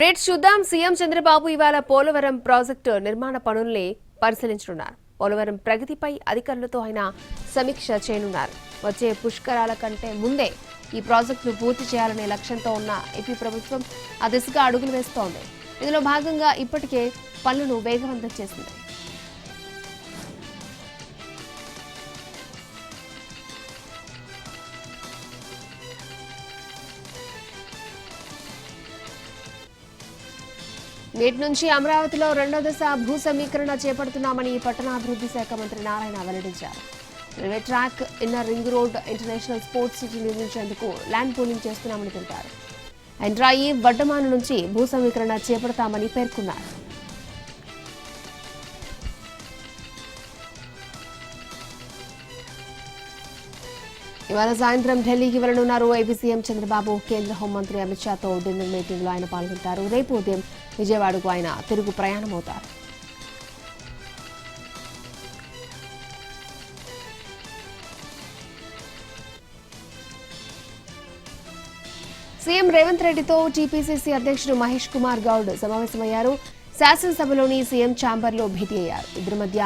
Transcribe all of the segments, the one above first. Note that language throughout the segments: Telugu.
రేట్ చూద్దాం. సీఎం చంద్రబాబు ఇవాళ పోలవరం ప్రాజెక్టు నిర్మాణ పనుల్ని పరిశీలించనున్నారు. పోలవరం ప్రగతిపై అధికారులతో ఆయన సమీక్ష చేయనున్నారు. వచ్చే పుష్కరాల కంటే ముందే ఈ ప్రాజెక్టును పూర్తి చేయాలనే లక్ష్యంతో ఉన్న ఏపీ ప్రభుత్వం ఆ దిశగా అడుగులు వేస్తోంది. ఇందులో భాగంగా ఇప్పటికే పనులను వేగవంతం చేసింది. నేటి నుంచి అమరావతిలో రెండో దశ భూ సమీకరణ చేపడుతున్నామని పట్టణాభివృద్ధి శాఖ మంత్రి నారాయణ వెల్లడించారు. Railway track, inner ring road, international sports city నిర్మించేందుకు ల్యాండ్ పూలింగ్ చేస్తున్నామని తెలిపారు. ఎండ్రాయి, వడ్డమాన నుంచి భూ సమీకరణ చేపడతామని పేర్కొన్నారు. ఇవాళ సాయంత్రం ఢిల్లీకి వెళ్లనున్నారు ఏపీ సీఎం చంద్రబాబు. కేంద్ర హోంమంత్రి అమిత్ షాతో డిన్నర్ మీటింగ్ లో ఆయన పాల్గొంటారు. రేపు ఉదయం విజయవాడకు ఆయన తిరుగు ప్రయాణమవుతారు. సీఎం రేవంత్ రెడ్డితో టీపీసీసీ అధ్యక్షుడు మహేష్ కుమార్ గౌడ్ సమావేశమయ్యారు. శాసనసభలోని సీఎం ఛాంబర్లో భేటీ అయ్యారు. ఇద్దరి మధ్య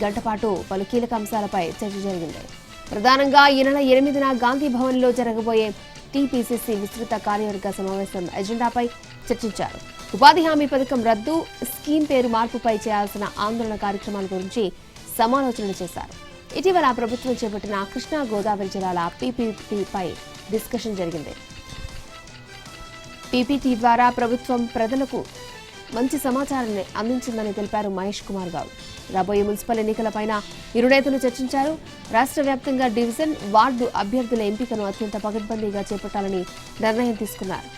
గంట పాటు పలు కీలక అంశాలపై చర్చ జరిగింది. ప్రధానంగా ఈ నెల 8న గాంధీ భవన్లో జరగబోయే టీపీసీసీ విస్తృత కార్యవర్గ సమావేశం ఎజెండాపై చర్చించారు. ఉపాధి హామీ పథకం రద్దు, స్కీమ్ పేరు మార్పుపై చేయాల్సిన ఆందోళన కార్యక్రమాల గురించి సమాలోచనలు చేశారు. ఇటీవల ప్రభుత్వం చేపట్టిన కృష్ణా గోదావరి జిల్లాల పీపీటీపై డిస్కషన్ జరిగింది. పీపీటీ ద్వారా ప్రభుత్వం ప్రజలకు మంచి సమాచారాన్ని అందించిందని తెలిపారు మహేష్ కుమార్ గౌడ్. రాబోయే మున్సిపల్ ఎన్నికలపైన ఇరు నేతలు చర్చించారు. రాష్ట్ర వ్యాప్తంగా డివిజన్, వార్డు అభ్యర్థుల ఎంపికను అత్యంత పకడ్బందీగా చేపట్టాలని నిర్ణయం తీసుకున్నారు.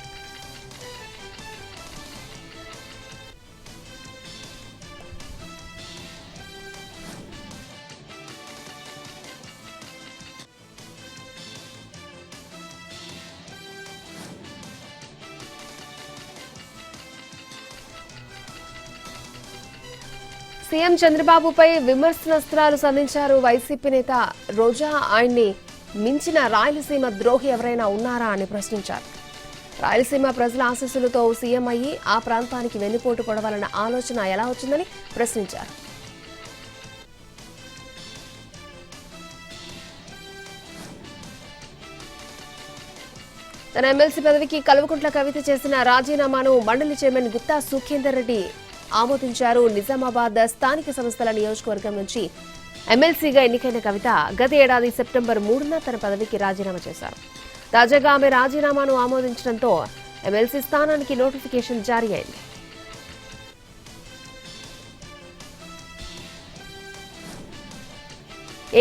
సీఎం చంద్రబాబుపై విమర్శనాస్త్రాలు సంధించారు వైసీపీ నేత రోజా. ఆయన్ని మించిన రాయలసీమ ద్రోహి ఎవరైనా ఉన్నారా అని ప్రశ్నించారు. రాయలసీమ ప్రజల ఆశీస్సులతో సీఎం అయ్యి ఆ ప్రాంతానికి వెన్నుపోటు పొడవాలన్న ఆలోచన ఎలా వచ్చిందని ప్రశ్నించారు. తన ఎమ్మెల్సీ పదవికి కల్వకుంట్ల కవిత చేసిన రాజీనామాను మండలి చైర్మన్ గుత్తా సుఖేందర్ రెడ్డి ఆమోదించారు. నిజామాబాద్ స్థానిక సంస్థల నియోజకవర్గం నుంచి ఎమ్మెల్సీగా ఎన్నికైన కవిత గత ఏడాది సెప్టెంబర్ 3న తన పదవికి రాజీనామా చేశారు. తాజాగా ఆమె రాజీనామాను ఆమోదించడంతో ఎమ్మెల్సీ స్థానానికి నోటిఫికేషన్ జారీ అయింది.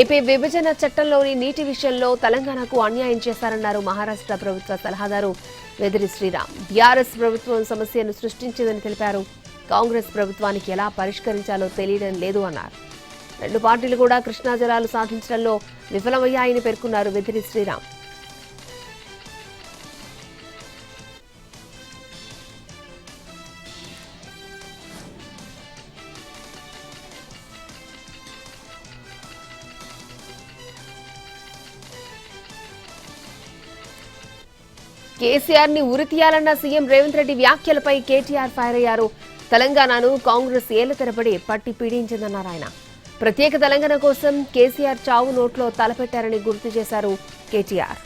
ఏపీ విభజన చట్టంలోని నీటి విషయంలో తెలంగాణకు అన్యాయం చేశారన్నారు మహారాష్ట్ర ప్రభుత్వ సలహాదారు వెదిరి శ్రీరామ్. బీఆర్ఎస్ ప్రభుత్వం సమస్యను సృష్టించిందని తెలిపారు. కాంగ్రెస్ ప్రభుత్వానికి ఎలా పరిష్కరించాలో తెలియడం లేదు అన్నారు. రెండు పార్టీలు కూడా కృష్ణా జలాలు సాధించడంలో విఫలమయ్యాయని పేర్కొన్నారు వెదిరి శ్రీరామ్. కేసీఆర్ ని ఉరితీయాలన్న సీఎం రేవంత్ రెడ్డి వ్యాఖ్యలపై కేటీఆర్ ఫైర్ అయ్యారు. తెలంగాణను కాంగ్రెస్ ఏళ్ల తరబడి పట్టి పీడించిందన్నారు ఆయన. ప్రత్యేక తెలంగాణ కోసం కేసీఆర్ చావు నోట్లో తలపెట్టారని గుర్తు చేశారు కేటీఆర్.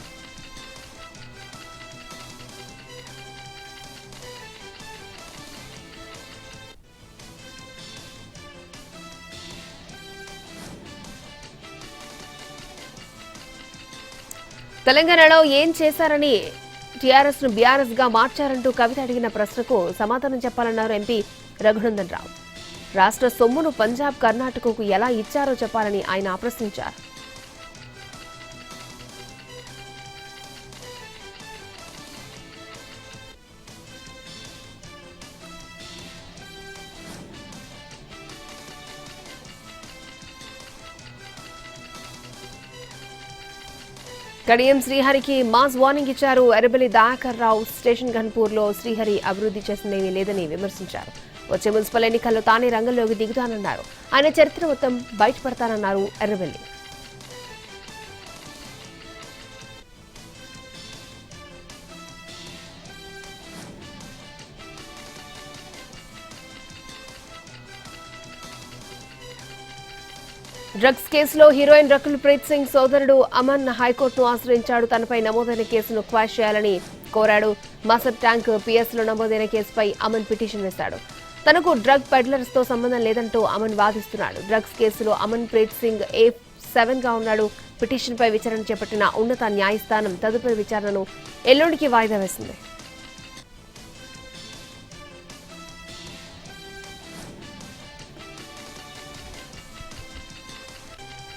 తెలంగాణలో ఏం చేశారని టీఆర్ఎస్ ను బీఆర్ఎస్ గా మార్చారంటూ కవిత అడిగిన ప్రశ్నకు సమాధానం చెప్పాలన్నారు ఎంపీ రఘునందన్ రావు. రాష్ట్ర సొమ్మును పంజాబ్, కర్ణాటకకు ఎలా ఇచ్చారో చెప్పాలని ఆయన ప్రశ్నించారు. కడియం శ్రీహరికి మాస్ వార్నింగ్ ఇచ్చారు. ఎర్రబెల్లి దయాకర్ రావు స్టేషన్ ఘన్పూర్లో శ్రీహరి అభివృద్ధి చేసిందేమీ లేదని విమర్శించారు. వచ్చే మున్సిపల్ ఎన్నికల్లో తానే రంగంలోకి దిగుతానన్నారు. ఆయన చరిత్ర మొత్తం బయటపడతానన్నారు ఎర్రబెల్లి. డ్రగ్స్ కేసులో హీరోయిన్ రకుల్ ప్రీత్ సింగ్ సోదరుడు అమన్ హైకోర్టును ఆశ్రయించాడు. తనపై నమోదైన కేసును క్వాష్ చేయాలని కోరాడు. మాసబ్ ట్యాంక్ పిఎస్లో నమోదైన కేసుపై అమన్ పిటిషన్ వేశాడు. తనకు డ్రగ్ పెడ్లర్స్ తో సంబంధం లేదంటూ అమన్ వాదిస్తున్నాడు. డ్రగ్స్ కేసులో అమన్ ప్రీత్ సింగ్ A7 గా ఉన్నాడు. పిటిషన్పై విచారణ చేపట్టిన ఉన్నత న్యాయస్థానం తదుపరి విచారణను ఎల్లుండికి వాయిదా వేసింది.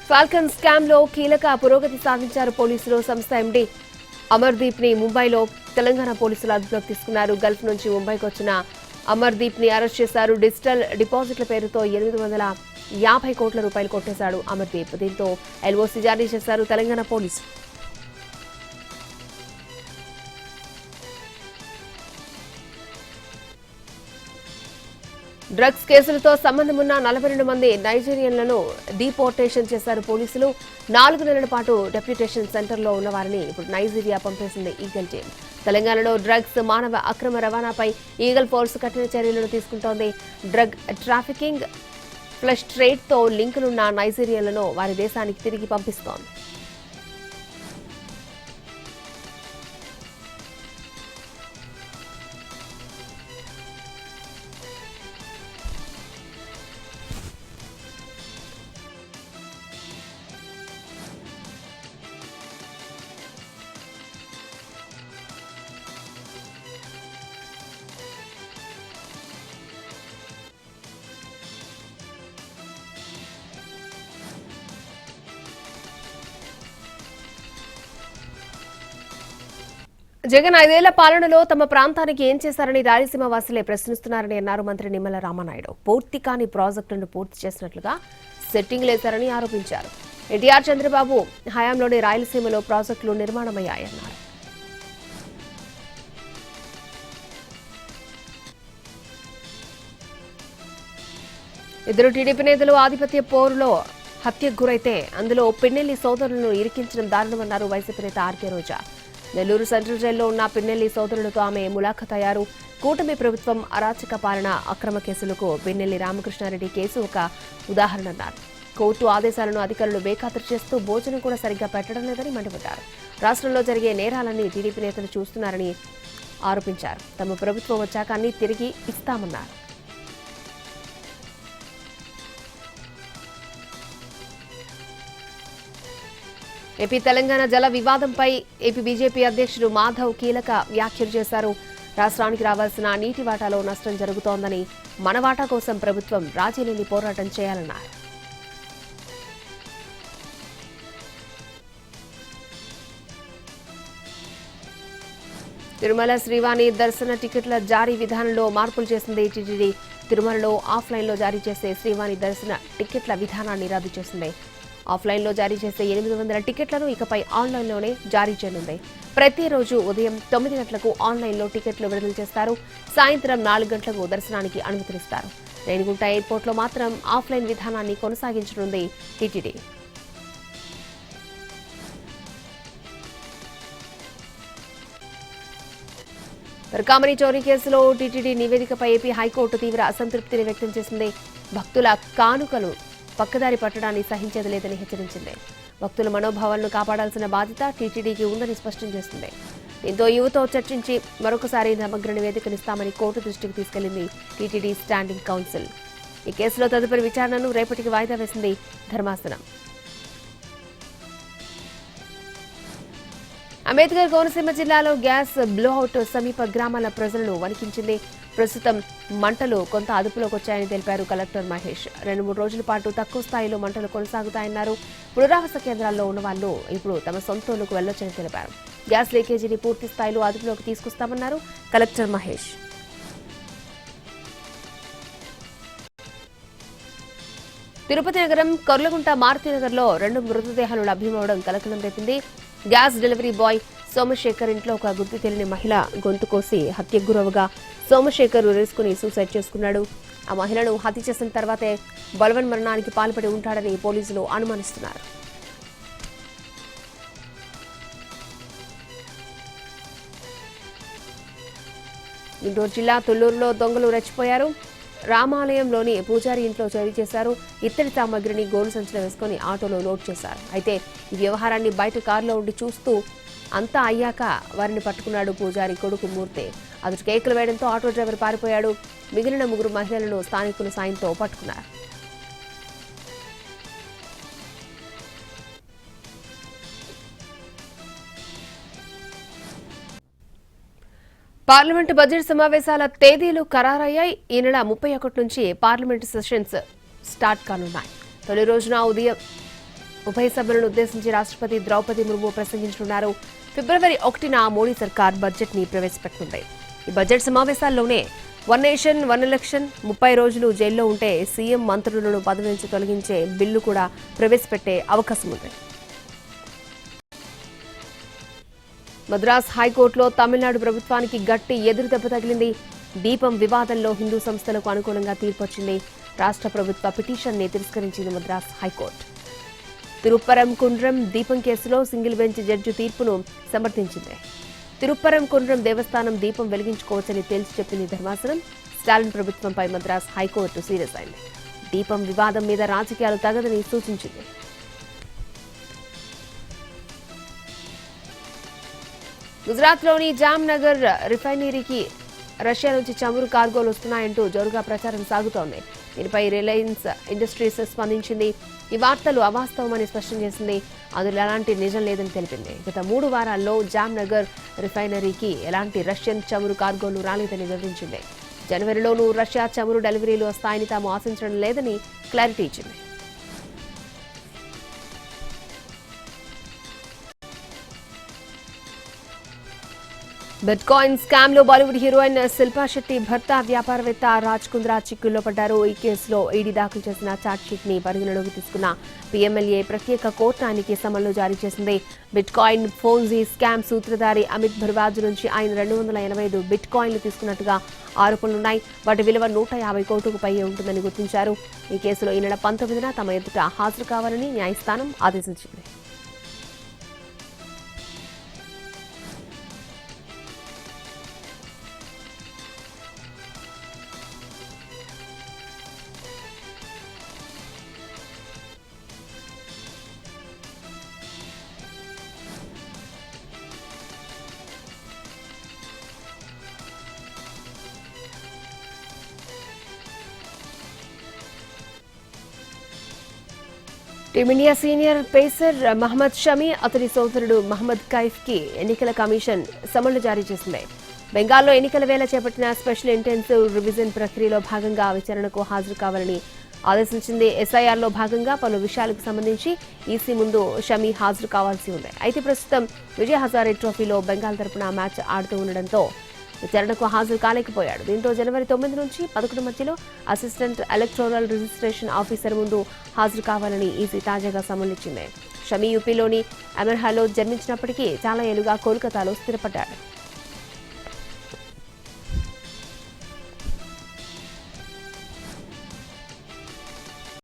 ఫాల్కన్ స్కామ్ లో కీలక పురోగతి సాధించారు పోలీసులు. సంస్థ ఎండీ అమర్దీప్ ని ముంబైలో తెలంగాణ పోలీసులు అదుపులోకి తీసుకున్నారు. గల్ఫ్ నుంచి ముంబైకి వచ్చిన అమర్దీప్ ని అరెస్ట్ చేశారు. డిజిటల్ డిపాజిట్ల పేరుతో 850 కోట్ల రూపాయలు కొట్టేశాడు అమర్దీప్. దీంతో ఎల్ఓసీ జారీ చేశారు తెలంగాణ పోలీసులు. డ్రగ్స్ కేసులతో సంబంధమున్న 42 మంది నైజీరియన్లను డీపోర్టేషన్ చేశారు పోలీసులు. 4 నెలల పాటు డెప్యూటేషన్ సెంటర్లో ఉన్న వారిని ఇప్పుడు నైజీరియా పంపేసింది ఈగల్ టీం. తెలంగాణలో డ్రగ్స్ మానవ అక్రమ రవాణాపై ఈగల్ ఫోర్స్ కఠిన చర్యలను తీసుకుంటోంది. డ్రగ్ ట్రాఫికింగ్, ఫ్లష్ ట్రేడ్తో లింకులున్న నైజీరియన్లను వారి దేశానికి తిరిగి పంపిస్తోంది. జగన్ 5 ఏళ్ల పాలనలో తమ ప్రాంతానికి ఏం చేశారని రాయలసీమ వాసులే ప్రశ్నిస్తున్నారని అన్నారు మంత్రి నిమ్మల రామనాయుడు. పూర్తి కాని ప్రాజెక్టులను పూర్తి చేసినట్లుగా సెట్టింగ్ లేశారని ఆరోపించారు. ఎన్టీఆర్ చంద్రబాబు హయాంలోని రాయలసీమలో ప్రాజెక్టులు నిర్మాణమయ్యాయన్నారు. ఇద్దరు టీడీపీ నేతలు ఆధిపత్య పోరులో హత్యకు గురైతే అందులో పిన్నెల్లి సోదరులను ఇరికించడం దారుణమన్నారు వైసీపీ నేత ఆర్కే రోజా. నెల్లూరు సెంట్రల్ జైల్లో ఉన్న పిన్నెల్లి సోదరులతో ఆమె ములాఖత్ అయ్యారు. కూటమి ప్రభుత్వం అరాచక పాలన, అక్రమ కేసులకు పిన్నెల్లి రామకృష్ణారెడ్డి కేసు ఒక ఉదాహరణన్నారు. కోర్టు ఆదేశాలను అధికారులు బేఖాతరు చేస్తూ భోజనం కూడా సరిగ్గా పెట్టడం లేదని మండిపడ్డారు. రాష్ట్రంలో జరిగే నేరాలన్నీ టీడీపీ నేతలు చూస్తున్నారని ఆరోపించారు. తమ ప్రభుత్వం వచ్చాక అన్ని తిరిగి ఇస్తామన్నారు. ఏపీ తెలంగాణ జల వివాదంపై ఏపీ బీజేపీ అధ్యక్షుడు మాధవ్ కీలక వ్యాఖ్యలు చేశారు. రాష్ట్రానికి రావాల్సిన నీటి వాటాలో నష్టం జరుగుతోందని, మన వాటా కోసం ప్రభుత్వం రాజీలేని పోరాటం చేయాలన్నారు. తిరుమల శ్రీవాణి దర్శన టికెట్ల జారీ విధానంలో మార్పులు చేసింది టీటీడీ. తిరుమలలో ఆఫ్లైన్లో జారీ చేసే శ్రీవాణి దర్శన టికెట్ల విధానాన్ని రద్దు చేసింది. ఆఫ్లైన్లో జారీ చేసే 800 టికెట్లను ఇకపై ఆన్లైన్లోనే జారీ చేయనుంది. ప్రతిరోజు ఉదయం 9 గంటలకు ఆన్లైన్లో టికెట్లు విడుదల చేస్తారు. సాయంత్రం 4 గంటలకు దర్శనానికి అనుమతిస్తారు. రేణిగుంట ఎయిర్పోర్ట్లో మాత్రం ఆఫ్లైన్ విధానాన్ని కొనసాగించనుంది టీటీడీ. కామినీ చోరీ కేసులో టీటీడీ నివేదికపై ఏపీ హైకోర్టు తీవ్ర అసంతృప్తిని వ్యక్తం చేసింది. భక్తుల కానుకలు పక్కదారి పట్టడాన్ని సహించేది లేదని హెచ్చరించింది. భక్తుల మనోభావాలను కాపాడాల్సిన బాధ్యత టీటీడీకి ఉందని స్పష్టం చేసింది. దీంతో యువతో చర్చించి మరొకసారి సమగ్ర నివేదికనిస్తామని కోర్టు దృష్టికి తీసుకెళ్లింది టీటీడీ స్టాండింగ్ కౌన్సిల్. ఈ కేసులో తదుపరి విచారణను రేపటికి వాయిదా వేసింది ధర్మాసనం. అంబేద్కర్ కోనసీమ జిల్లాలో గ్యాస్ బ్లోఅవుట్ సమీప గ్రామాల ప్రజలను వణికించింది. ప్రస్తుతం మంటలు కొంత అదుపులోకి వచ్చాయని తెలిపారు కలెక్టర్ మహేష్. 2-3 రోజుల పాటు తక్కువ స్థాయిలో మంటలు కొనసాగుతాయన్నారు. పునరావాస కేంద్రాల్లో ఉన్న వాళ్ళు ఇప్పుడు తమ సొంతూరుకు వెళ్లొచ్చని తెలిపారు. గ్యాస్ లీకేజీని పూర్తి స్థాయిలో అదుపులోకి తీసుకొస్తామన్నారు కలెక్టర్ మహేష్. తిరుపతి నగరం కొర్లగుంట మారుతినగర్లో 2 మృతదేహాలు లభ్యమవడం కలకలం రేపింది. గ్యాస్ డెలివరీ బాయ్ సోమశేఖర్ ఇంట్లో ఒక గుర్తు తెలియని మహిళ గొంతు కోసి హత్యకు గురవగా సోమశేఖర్ ఉరేసుకుని సూసైడ్ చేసుకున్నాడు. ఆ మహిళను హత్య చేసిన తర్వాతే బలవన్మరణానికి పాల్పడి ఉంటాడని పోలీసులు అనుమానిస్తున్నారు. గుంటూరు జిల్లా తుళ్లూరులో దొంగలు రెచ్చిపోయారు. రామాలయంలోని పూజారి ఇంట్లో చోరీ చేశారు. ఇత్తడి సామగ్రిని గోను సంచిలో వేసుకుని ఆటోలో లోడ్ చేశారు. అయితే ఈ వ్యవహారాన్ని బయట కారులో ఉండి చూస్తూ అంతా అయ్యాక వారిని పట్టుకున్నాడు పూజారి కొడుకు మూర్తి. అతడు కేకులు వేయడంతో ఆటో డ్రైవర్ పారిపోయాడు. మిగిలిన 3 మహిళలను స్థానికుల సాయంతో పట్టుకున్నారు. పార్లమెంటు బడ్జెట్ సమావేశాల తేదీలు ఖరారయ్యాయి. ఈ నెల 31 నుంచి పార్లమెంటు సెషన్స్ స్టార్ట్ కానున్నాయి. తొలి రోజున ఉదయం ఉభయ సభలను ఉద్దేశించి రాష్ట్రపతి ద్రౌపది ముర్ము ప్రసంగించనున్నారు. ఫిబ్రవరి 1న మోడీ సర్కార్ బడ్జెట్ ని ప్రవేశపెట్టనుంది. ఈ బడ్జెట్ సమావేశాల్లోనే వన్ నేషన్ వన్ ఎలక్షన్, 30 రోజులు జైల్లో ఉంటే సీఎం మంత్రులను పదవి నుంచి తొలగించే బిల్లు కూడా ప్రవేశపెట్టే అవకాశం ఉంది. మద్రాస్ హైకోర్టులో తమిళనాడు ప్రభుత్వానికి గట్టి ఎదురుదెబ్బ తగిలింది. దీపం వివాదంలో హిందూ సంస్థలకు అనుకూలంగా తీర్పొచ్చింది. రాష్ట్ర ప్రభుత్వ పిటిషన్ని తిరస్కరించింది మద్రాస్ హైకోర్టు. తిరుప్పరం కుండ్రం దీపం కేసులో సింగిల్ బెంచ్ జడ్జి తీర్పును సమర్థించింది. తిరుప్పరం కుండ్రం దేవస్థానం దీపం వెలిగించుకోవచ్చని తేల్చి చెప్పింది ధర్మాసనం. స్టాలిన్ ప్రభుత్వంపై మద్రాస్ హైకోర్టు సీరియస్ అయింది. దీపం వివాదం మీద రాజకీయాలు తగదని సూచించింది. గుజరాత్లోని జామ్నగర్ రిఫైనరీకి రష్యా నుంచి చమురు కార్గోలు వస్తున్నాయంటూ జోరుగా ప్రచారం సాగుతోంది. దీనిపై రిలయన్స్ ఇండస్ట్రీస్ స్పందించింది. ఈ వార్తలు అవాస్తవమని స్పష్టం చేసింది. అందులో ఎలాంటి నిజం లేదని తెలిపింది. గత 3 వారాల్లో జామ్నగర్ రిఫైనరీకి ఎలాంటి రష్యన్ చమురు కార్గోలు రాలేదని వివరించింది. జనవరిలోనూ రష్యా చమురు డెలివరీలు వస్తాయని తాము ఆశించడం లేదని క్లారిటీ ఇచ్చింది. బిట్కాయిన్ స్కామ్ లో బాలీవుడ్ హీరోయిన్ శిల్పా శెట్టి భర్త వ్యాపారవేత్త రాజ్ కుంద్రా చిక్కుల్లో పడ్డారు. ఈ కేసులో ఈడీ దాఖలు చేసిన ఛార్జ్షీట్ ని పరిగణలోకి తీసుకున్న పీఎంఎల్ఏ ప్రత్యేక కోర్టు ఆయనకి సమన్లు జారీ చేసింది. బిట్కాయిన్ ఫోన్జీ స్కామ్ సూత్రధారి అమిత్ భర్వాజ్ నుంచి ఆయన 285 బిట్కాయిన్లు తీసుకున్నట్టుగా ఆరోపణలున్నాయి. వాటి విలువ 150 కోట్లకు పై ఉంటుందని గుర్తించారు. ఈ కేసులో ఈ నెల 19న తమ ఎదుట హాజరు కావాలని న్యాయస్థానం ఆదేశించింది. Team India senior pacer Mohammed Shami, అతడి సోదరుడు మహమ్మద్ కైఫ్ కి ఎన్నికల కమిషన్ సమన్లు జారీ చేసింది. బెంగాల్లో ఎన్నికల వేళ చేపట్టిన స్పెషల్ ఇంటెన్సివ్ రివిజన్ ప్రక్రియలో భాగంగా విచారణకు హాజరు కావాలని ఆదేశించింది. ఎస్ఐఆర్లో భాగంగా పలు విషయాలకు సంబంధించి ఈసీ ముందు షమి హాజరు కావాల్సి ఉంది. అయితే ప్రస్తుతం విజయ్ హజారే ట్రోఫీలో బెంగాల్ తరపున మ్యాచ్ ఆడుతూ ఉండడంతో విచారణకు హాజరు కాలేకపోయాడు. దీంతో జనవరి 9 నుంచి 11 మధ్యలో అసిస్టెంట్ ఎలక్టోరల్ రిజిస్ట్రేషన్ ఆఫీసర్ ముందు హాజరు కావాలని ఈసీ తాజాగా సమన్లిచ్చింది. షమి యూపీలోని అమర్హాలో జన్మించినప్పటికీ చాలా ఏళ్లుగా కోల్కతాలో స్థిరపడ్డాడు.